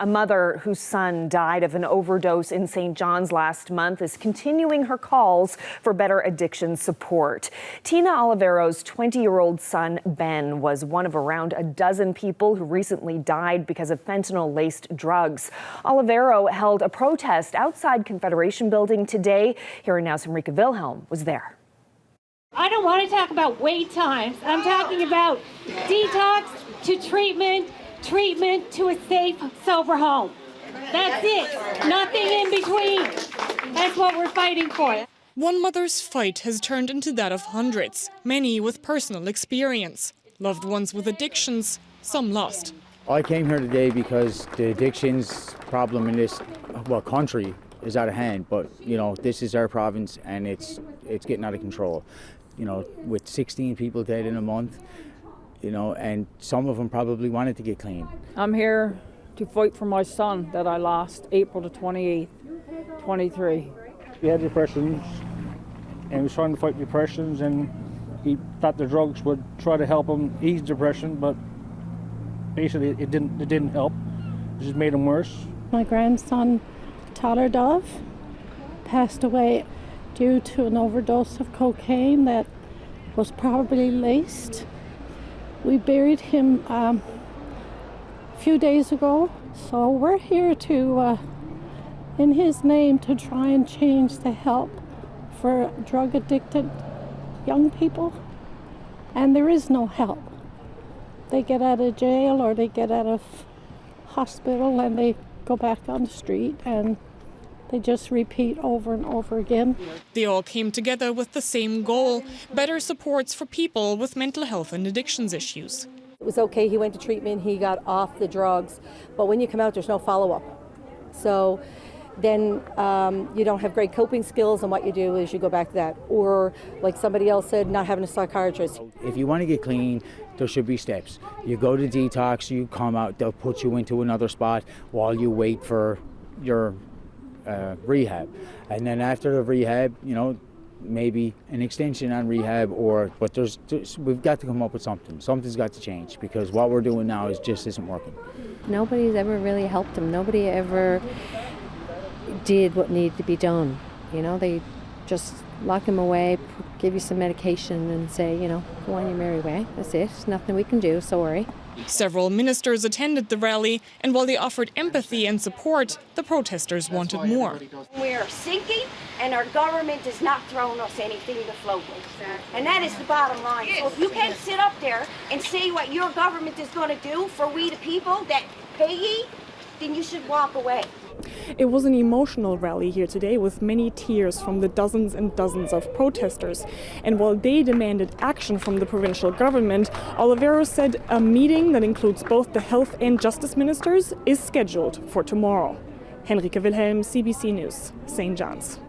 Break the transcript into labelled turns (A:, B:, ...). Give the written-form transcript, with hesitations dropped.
A: A mother whose son died of an overdose in St. John's last month is continuing her calls for better addiction support. Tina Olivero's 20-year-old son, Ben, was one of around a dozen people who recently died because of fentanyl-laced drugs. Olivero held a protest outside Confederation Building today. Here Now's Henrika Wilhelm was there.
B: I don't want to talk about wait times. I'm talking about detox to treatment, treatment to a safe, sober home. That's it. Nothing in between. That's what we're fighting for.
C: One mother's fight has turned into that of hundreds, many with personal experience. Loved ones with addictions, some lost.
D: I came here today because the addictions problem in this country is out of hand, but this is our province and it's getting out of control. With 16 people dead in a month, and some of them probably wanted to get clean.
E: I'm here to fight for my son that I lost April the 28th, 23.
F: He had depressions and he was trying to fight depressions, and he thought the drugs would try to help him ease depression, but basically it didn't help. It just made him worse.
G: My grandson, Tyler Dove, passed away due to an overdose of cocaine that was probably laced. We buried him a few days ago, so we're here to, in his name, to try and change the help for drug-addicted young people. And there is no help. They get out of jail or they get out of hospital and they go back on the street, and they just repeat over and over again.
C: They all came together with the same goal: better supports for people with mental health and addictions issues.
H: It was okay, he went to treatment, he got off the drugs, but when you come out, there's no follow-up. So then you don't have great coping skills, and what you do is you go back to that. Or, like somebody else said, not having a psychiatrist.
D: If you want to get clean, there should be steps. You go to detox, you come out, they'll put you into another spot while you wait for your rehab, and then after the rehab, maybe an extension on rehab, but we've got to come up with something. Something's got to change, because what we're doing now just isn't working.
I: Nobody's ever really helped him. Nobody ever did what needed to be done. They just lock him away, give you some medication and say, go on your merry way. That's it. Nothing we can do, sorry.
C: Several ministers attended the rally, and while they offered empathy and support, the protesters wanted more.
J: We're sinking, and our government is not throwing us anything to float with. And that is the bottom line. So if you can't sit up there and say what your government is going to do for we the people that pay ye, then you should walk away.
C: It was an emotional rally here today, with many tears from the dozens and dozens of protesters. And while they demanded action from the provincial government, Olivero said a meeting that includes both the health and justice ministers is scheduled for tomorrow. Henrika Wilhelm, CBC News, St. John's.